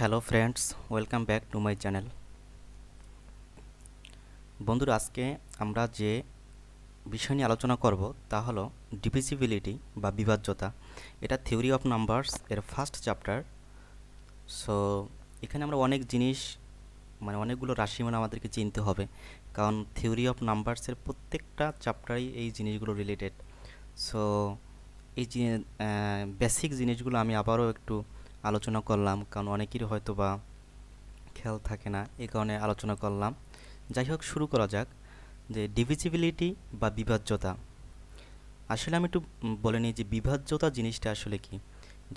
Hello friends, welcome back to my channel. বন্ধুরা, আজকে আমরা যে বিষয় নিয়ে আলোচনা করব তা হলো ডিভিজিবিলিটি বা বিভাজ্যতা। এটা থিওরি অফ নাম্বারস এর ফার্স্ট চ্যাপ্টার। সো এখানে আমরা অনেক জিনিস অনেকগুলো রাশিমালা আমাদেরকে চিনতে হবে, কারণ থিওরি অফ নাম্বারসের প্রত্যেকটা চ্যাপ্টারই এই জিনিসগুলো রিলেটেড। সো এই যে বেসিক জিনিসগুলো আমি আবারও একটু আলোচনা করলাম, কারণ অনেকেরই হয়তো বা খেয়াল থাকে না, এই কারণে আলোচনা করলাম। যাই হোক, শুরু করা যাক। যে ডিভিজিবিলিটি বা বিভাজ্যতা, আসলে আমি একটু বলে নিই যে বিভাজ্যতা জিনিসটা আসলে কি।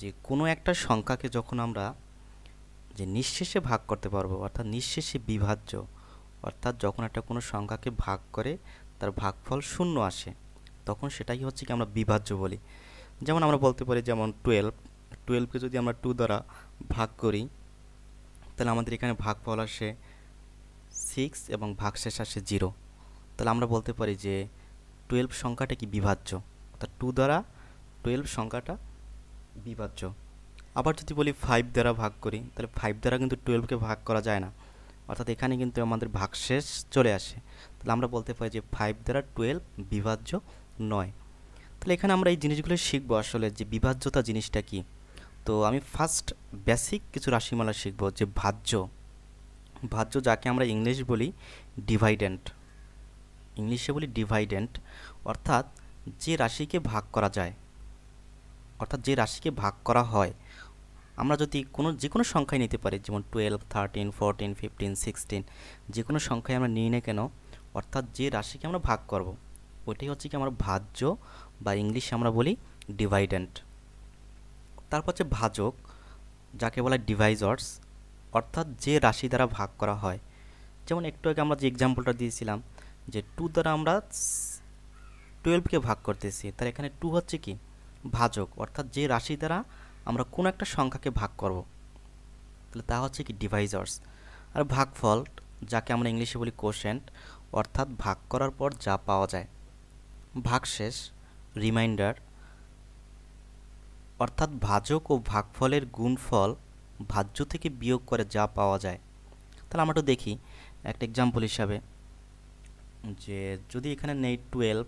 যে কোনো একটা সংখ্যাকে যখন আমরা যে নিঃশেষে ভাগ করতে পারবো, অর্থাৎ নিঃশেষে বিভাজ্য, অর্থাৎ যখন একটা কোনো সংখ্যাকে ভাগ করে তার ভাগফল শূন্য আসে, তখন সেটাই হচ্ছে কি আমরা বিভাজ্য বলি। যেমন আমরা বলতে পারি, যেমন 12কে যদি আমরা 2 দ্বারা ভাগ করি, তাহলে আমাদের এখানে ভাগফল আসে 6 এবং ভাগশেষ আসে 0। তাহলে আমরা বলতে পারি যে 12 সংখ্যাটা কি বিভাজ্য, অর্থাৎ 2 দ্বারা 12 সংখ্যাটা বিভাজ্য। আবার যদি বলি 5 দ্বারা ভাগ করি, তাহলে 5 দ্বারা কিন্তু 12কে ভাগ করা যায় না, অর্থাৎ এখানে কিন্তু আমাদের ভাগশেষ চলে আসে। তাহলে আমরা বলতে পারি যে 5 দ্বারা 12 বিভাজ্য নয়। তাহলে এখানে আমরা এই জিনিসগুলো শিখবো আসলে যে বিভাজ্যতা জিনিসটা কি। তো আমি ফার্স্ট বেসিক কিছু রাশিমালা শিখবো, যে ভাজ্য। ভাজ্য যাকে আমরা ইংলিশ বলি ডিভাইডেন্ট, ইংলিশে বলি ডিভাইডেন্ট, অর্থাৎ যে রাশিকে ভাগ করা যায়, অর্থাৎ যে রাশিকে ভাগ করা হয়। আমরা যদি যে কোনো সংখ্যায় নিতে পারি, যেমন 12, 13, 14, 15, 16, যে কোনো সংখ্যায় আমরা নিই না কেন, অর্থাৎ যে রাশিকে আমরা ভাগ করব, ওইটাই হচ্ছে কি আমরা ভাজ্য, বা ইংলিশে আমরা বলি ডিভাইডেন্ট। তারপর হচ্ছে ভাজক, যাকে বলা হয় ডিভাইজার্স, অর্থাৎ যে রাশি দ্বারা ভাগ করা হয়। যেমন একটু আগে আমরা যে এক্সাম্পলটা দিয়েছিলাম, যে 2 দ্বারা আমরা 12কে ভাগ করতেছি, তার এখানে 2 হচ্ছে কি ভাজক, অর্থাৎ যে রাশি দ্বারা আমরা কোনো একটা সংখ্যাকে ভাগ করব, তাহলে তা হচ্ছে কি ডিভাইজার্স। আর ভাগফল, যাকে আমরা ইংলিশে বলি কোশেন্ট, অর্থাৎ ভাগ করার পর যা পাওয়া যায়। ভাগশেষ, রিমাইন্ডার, অর্থাৎ ভাজক ও ভাগফলের গুণফল ভাজ্য থেকে বিয়োগ করে যা পাওয়া যায়। তাহলে আমরা একটু দেখি একটা এক্সাম্পল হিসাবে, যে যদি এখানে নেই 12,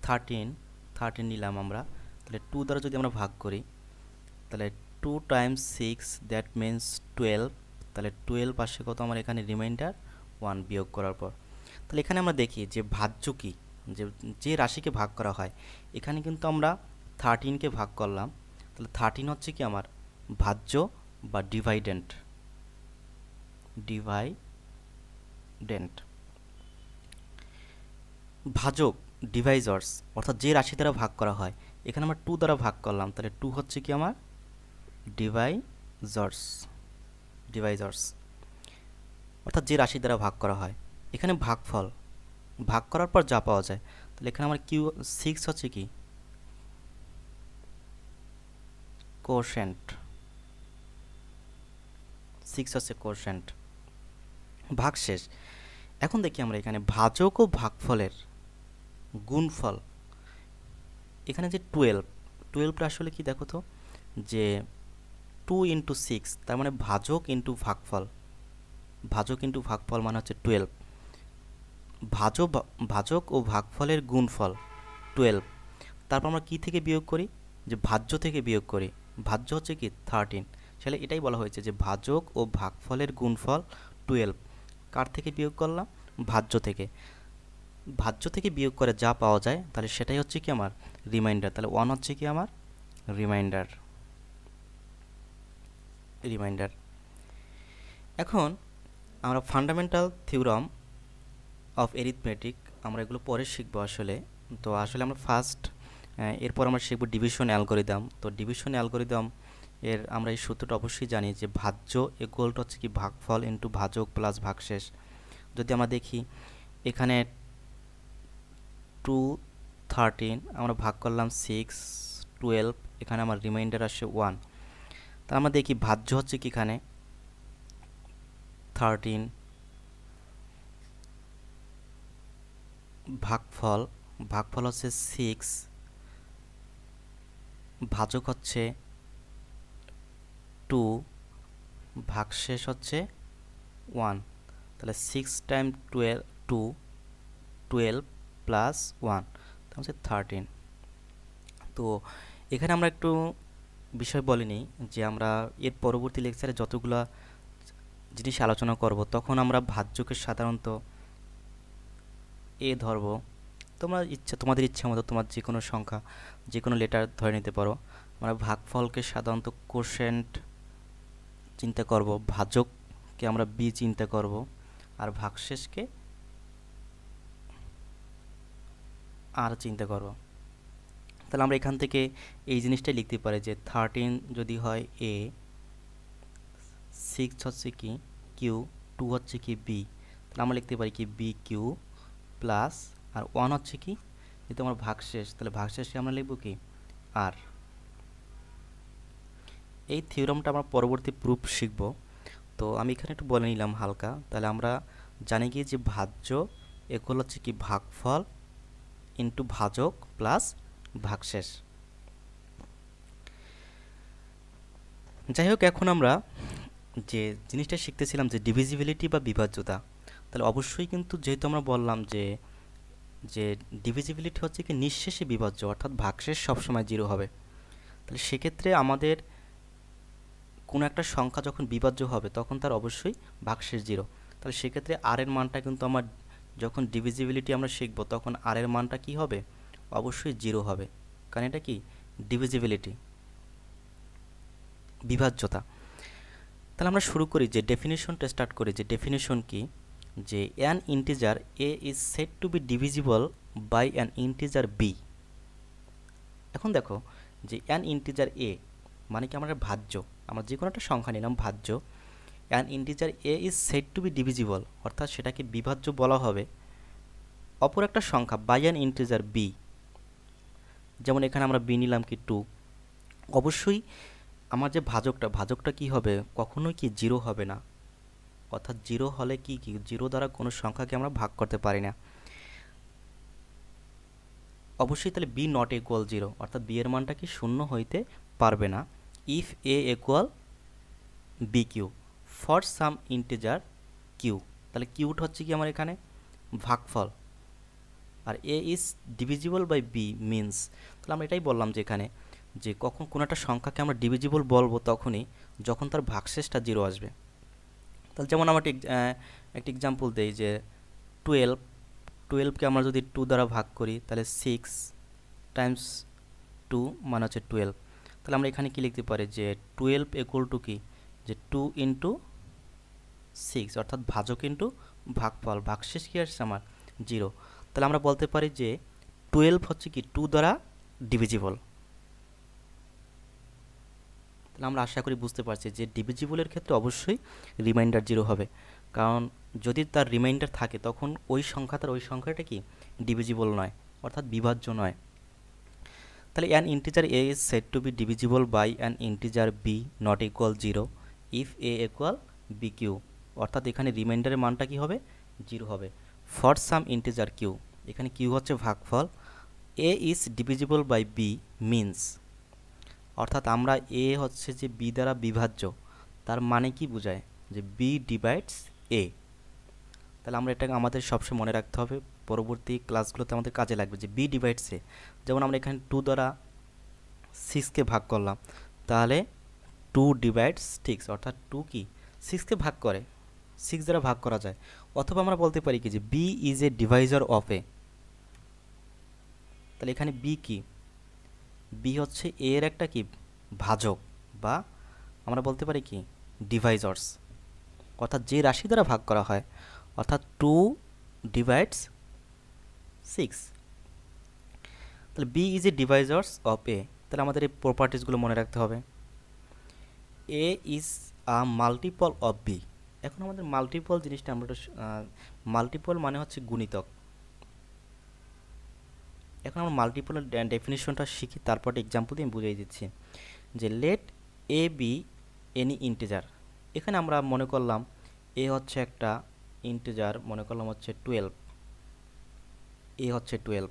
13 নিলাম আমরা, তাহলে 2 দ্বারা যদি আমরা ভাগ করি, তাহলে 2 টাইমস 6, দ্যাট মিন্স 12। তাহলে 12 আসে কত আমার এখানে রিমাইন্ডার 1 বিয়োগ করার পর। তাহলে এখানে আমরা দেখি যে ভাজ্য কি, যে যে রাশিকে ভাগ করা হয়। এখানে কিন্তু আমরা 13কে ভাগ করলাম, তাহলে 13 হচ্ছে কি আমার ভাজ্য বা ডিভাইডেন্ট। ভাজক, ডিভাইজার্স, অর্থাৎ যে রাশি দ্বারা ভাগ করা হয়। এখানে আমরা 2 দ্বারা ভাগ করলাম, তাহলে 2 হচ্ছে কি আমার ডিভাইজার্স, অর্থাৎ যে রাশি দ্বারা ভাগ করা হয়। এখানে ভাগফল, ভাগ করার পর যা পাওয়া যায়। তাহলে এখানে আমার 6 হচ্ছে কি কোশেন্ট, 6 হচ্ছে কোশেন্ট। ভাগশেষ, এখন দেখি আমরা এখানে ভাজক ও ভাগফলের গুণফল। এখানে যে 12টা আসলে কি দেখো তো, যে 2 ইন্টু 6, তার মানে ভাজক ইন্টু ভাগফল, ভাজক ইন্টু ভাগফল মানে হচ্ছে 12। ভাজক ও ভাগফলের গুণফল 12। তারপর আমরা কি থেকে বিয়োগ করি, যে ভাজ্য থেকে বিয়োগ করি। ভাজ্য হচ্ছে কি 13। তাহলে এটাই বলা হয়েছে যে ভাজক ও ভাগফলের গুণফল 12। কার থেকে বিয়োগ করলাম, ভাজ্য থেকে। ভাজ্য থেকে বিয়োগ করে যা পাওয়া যায়, তাহলে সেটাই হচ্ছে কি আমার রিমাইন্ডার। তাহলে 1 হচ্ছে কি আমার রিমাইন্ডার। এখন আমরা ফান্ডামেন্টাল থিওরাম অফ এরিথমেটিক, আমরা এগুলো পরে শিখবো আসলে। তো আসলে আমরা ফার্স্ট, এরপর আমরা শিখবো ডিভিশন অ্যালগোরিদম। তো ডিভিশন অ্যালগোরিদম এর আমরা এই সূত্রটা অবশ্যই জানি, যে ভাজ্য ইকুয়ালটা হচ্ছে কি ভাগফল ইন্টু ভাজক প্লাস ভাগশেষ। যদি আমরা দেখি এখানে 2, 13 আমরা ভাগ করলাম 6, 12, এখানে আমার রিমাইন্ডার আসে 1। তা আমরা দেখি ভাজ্য হচ্ছে কি এখানে 13, ভাগফল হচ্ছে 6, ভাজক হচ্ছে টু ভাগশেষ হচ্ছে 1, তাহলে 6 টাইম 12 2 12 প্লাস 1 তাহলে হচ্ছে 13। তো এখানে আমরা একটু বিষয় বলিনি যে আমরা এর পরবর্তী লেকচারে যতগুলা জিনিস আলোচনা করব তখন আমরা ভাজ্যকে সাধারণত এ ধরব। তোমাদের ইচ্ছা মতো তোমার যে কোনো সংখ্যা যে কোনো লেটার ধরে নিতে পারো। আমরা ভাগফলকে সাধারণত কোশেন্ট চিন্তা করব, ভাজককে আমরা বি চিন্তা করব, আর ভাগশেষকে আর চিন্তা করব। তাহলে আমরা এখান থেকে এই জিনিসটাই লিখতে পারি যে 13 যদি হয় এ, 6 হচ্ছে কি কিউ, 2 হচ্ছে কি বি, তাহলে আমরা লিখতে পারি কি বি কিউ প্লাস, আর 1 হচ্ছে কি যেহেতু আমার ভাগশেষ, তাহলে ভাগশেষে আমরা লিখব কি আর। এই থিওরামটা আমরা পরবর্তী প্রুফ শিখব। তো আমি এখানে একটু বলে নিলাম হালকা। তাহলে আমরা জানি কি যে ভাজ্য এগুলো হচ্ছে কি ভাগফল ইন্টু ভাজক প্লাস ভাগশেষ। যাই হোক, এখন আমরা যে জিনিসটা শিখতেছিলাম যে ডিভিজিবিলিটি বা বিভাজ্যতা, তাহলে অবশ্যই কিন্তু যেহেতু আমরা বললাম যে যে ডিভিজিবিলিটি হচ্ছে কি নিঃশেষে বিভাজ্য, অর্থাৎ ভাগশেষ সবসময় 0 হবে। তাহলে সেক্ষেত্রে আমাদের কোনো একটা সংখ্যা যখন বিভাজ্য হবে তখন তার অবশ্যই ভাগশেষ 0। তাহলে সেক্ষেত্রে আর এর মানটা কিন্তু আমার যখন ডিভিজিবিলিটি আমরা শিখব তখন আর এর মানটা কি হবে, অবশ্যই 0 হবে, কারণ এটা কি ডিভিজিবিলিটি, বিভাজ্যতা। তাহলে আমরা শুরু করি যে ডেফিনিশনটা স্টার্ট করি। যে ডেফিনিশন কি, যে an integer a is said to be divisible by an integer b. এখন দেখো যে অ্যান ইন্টিজার এ মানে কি আমরা ভাজ্য, আমরা যে কোনো একটা সংখ্যা নিলাম ভাজ্য, an integer a is said to be divisible, অর্থাৎ সেটাকে বিভাজ্য বলা হবে অপর একটা সংখ্যা বাই অ্যান ইন্টিজার বি। যেমন এখানে আমরা বি নিলাম কি 2, অবশ্যই আমার যে ভাজকটা কি হবে, কখনোই কি 0 হবে না, অর্থাৎ 0 হলে কি 0 দ্বারা কোনো সংখ্যাকে আমরা ভাগ করতে পারি না। অবশ্যই তাহলে বি নট ইকুয়াল 0, অর্থাৎ বি এর মানটা কি 0 হইতে পারবে না। If a equal b q for some integer q, তাহলে কিউটা হচ্ছে কি আমার এখানে ভাগফল, আর a is divisible by b means, তাহলে আমরা এটাই বললাম যে এখানে যে কখন কোনো একটা সংখ্যাকে আমরা ডিভিজিবল বলবো তখনই যখন তার ভাগশেষটা 0 আসবে। তাহলে যেমন আমরা একটা এক্সাম্পল দেই যে 12কে আমরা যদি 2 দ্বারা ভাগ করি তাহলে 6 টাইমস 2 মানে হচ্ছে 12। তাহলে আমরা এখানে কি লিখতে পারি যে 12 ইকুয়াল টু কি যে 2 ইন্টু 6, অর্থাৎ ভাজক ইন্টু ভাগফল, ভাগশেষ কি আসছে আমার 0। তাহলে আমরা বলতে পারি যে 12 হচ্ছে কি 2 দ্বারা ডিভিজিবল। তাহলে আমরা আশা করি বুঝতে পারছি যে ডিভিজিবলের ক্ষেত্রে অবশ্যই রিমাইন্ডার 0 হবে, কারণ যদি তার রিমাইন্ডার থাকে তখন ওই সংখ্যাটা কি ডিভিজিবল নয়, অর্থাৎ বিভাজ্য নয়। তাহলে an integer a is said to be divisible by an integer b not equal 0 if a equal b q, অর্থাৎ এখানে রিমাইন্ডারের মানটা কি হবে 0 হবে। ফর সাম ইন্টিজার কিউ, এখানে কিউ হচ্ছে ভাগফল, a is divisible by b means, অর্থাৎ আমরা এ হচ্ছে যে বি দ্বারা বিভাজ্য, তার মানে কি বোঝায় যে বি ডিভাইডস এ। তাহলে আমরা এটাকে আমাদের সবসময় মনে রাখতে হবে, পরবর্তী ক্লাসগুলোতে আমাদের কাজে লাগবে যে বি ডিভাইডস এ। যেমন আমরা এখানে 2 দ্বারা 6কে ভাগ করলাম, তাহলে 2 ডিভাইডস 6, অর্থাৎ 2 কি 6কে ভাগ করে, 6 দ্বারা ভাগ করা যায়। অথবা আমরা বলতে পারি কি যে b is a divisor of a, তাহলে এখানে বি কি, বি হচ্ছে এর একটা কি ভাজক, বা আমরা বলতে পারি কি ডিভাইজার্স, অর্থাৎ যে রাশি দ্বারা ভাগ করা হয়, অর্থাৎ 2 ডিভাইডস 6। তাহলে b is a divisors of a, তাহলে আমাদের এই প্রপার্টিসগুলো মনে রাখতে হবে। A is a multiple of b, এখন আমাদের মাল্টিপল জিনিসটা আমরা মাল্টিপল মানে হচ্ছে গুণিতক। এখন আমরা মাল্টিপলের ডেফিনিশনটা শিখি, তারপর এক্সাম্পল দিয়ে আমি বুঝিয়ে দিচ্ছি যে let a b any integer. এখানে আমরা মনে করলাম এ হচ্ছে একটা ইন্টিজার, মনে করলাম হচ্ছে 12, এ হচ্ছে 12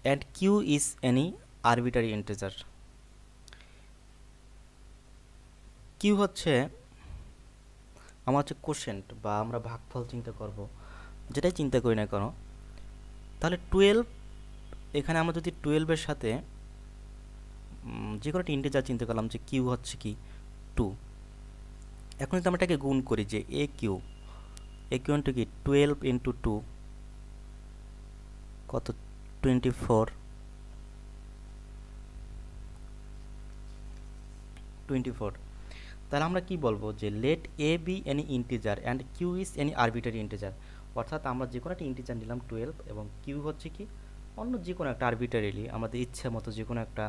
and q is any arbitrary integer. Q হচ্ছে আমার হচ্ছে কোশেন্ট বা আমরা ভাগফল চিন্তা করব, যেটাই চিন্তা করি না কেন। তাহলে 12, এখানে আমরা যদি 12-এর সাথে যে কোনো একটা ইন্টিজার চিন্তা করলাম যে কিউ হচ্ছে কি 2। এখন যদি আমরা এটাকে গুণ করি যে এ কিউ ইন্টু কি 12 ইন্টু 2 কত 24, তাহলে আমরা কি বলবো যে let a b any integer and q is any arbitrary integer. অর্থাৎ আমরা যে কোনো একটা ইন্টিজার নিলাম 12 এবং কিউ হচ্ছে কি অন্য যে কোনো একটা আরবিটারিলি আমাদের ইচ্ছা মতো যে কোনো একটা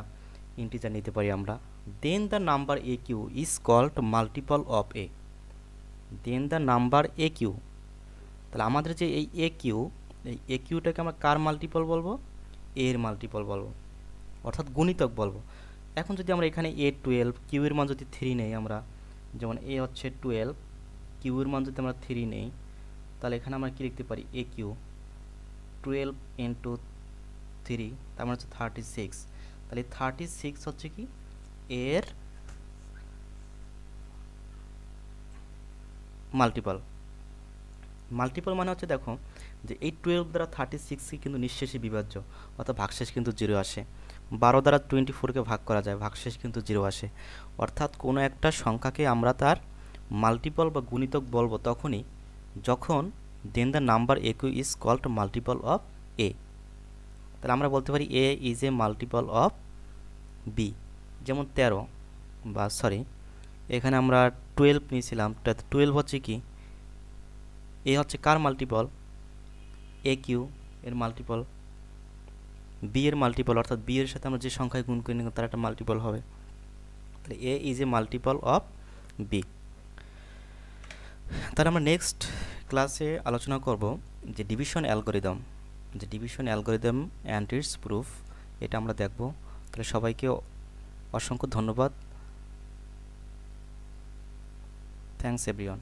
ইন্টিজার নিতে পারি আমরা। Then the number a q is called multiple of a. Then the number a q, তাহলে আমাদের যে এই এ কিউটাকে আমরা কার মাল্টিপল বলবো? এ এর মাল্টিপল বলবো, অর্থাৎ গুণিতক বলবো। এখন যদি আমরা এখানে এ 12, কিউ এর মান যদি 3 নেই আমরা, যেমন এ হচ্ছে 12, কিউ এর মান যদি আমরা 3 নেই, তাহলে এখানে আমরা কি লিখতে পারি এ কিউ 12 ইন্টু 3, তার মানে হচ্ছে 36। তাহলে 36 হচ্ছে কি এর মাল্টিপল। মানে হচ্ছে দেখো যে এই 12 দ্বারা 36 কিন্তু নিঃশেষে বিভাজ্য, অর্থাৎ ভাগশেষ কিন্তু 0 আসে। 12 দ্বারা 24-কে ভাগ করা যায়, ভাগশেষ কিন্তু 0 আসে। অর্থাৎ কোনো একটা সংখ্যাকে আমরা তার মাল্টিপল বা গুণিতক বলবো তখনই যখন then the number a q is called multiple of a. তাহলে আমরা বলতে পারি a is a multiple of b. যেমন 13 বা সরি এখানে আমরা 12 নিয়েছিলাম, 12 হচ্ছে কি এ হচ্ছে কার মাল্টিপল? এ কিউ এর মাল্টিপল, বি এর মাল্টিপল, অর্থাৎ বি এর সাথে আমরা যে সংখ্যায় গুণ করি না তার একটা মাল্টিপল হবে। তাহলে a is a multiple of b. তাহলে আমরা নেক্সট ক্লাসে আলোচনা করব যে division algorithm and its proof, এটা আমরা দেখব। তাহলে সবাইকে অসংখ্য ধন্যবাদ। Thanks everyone.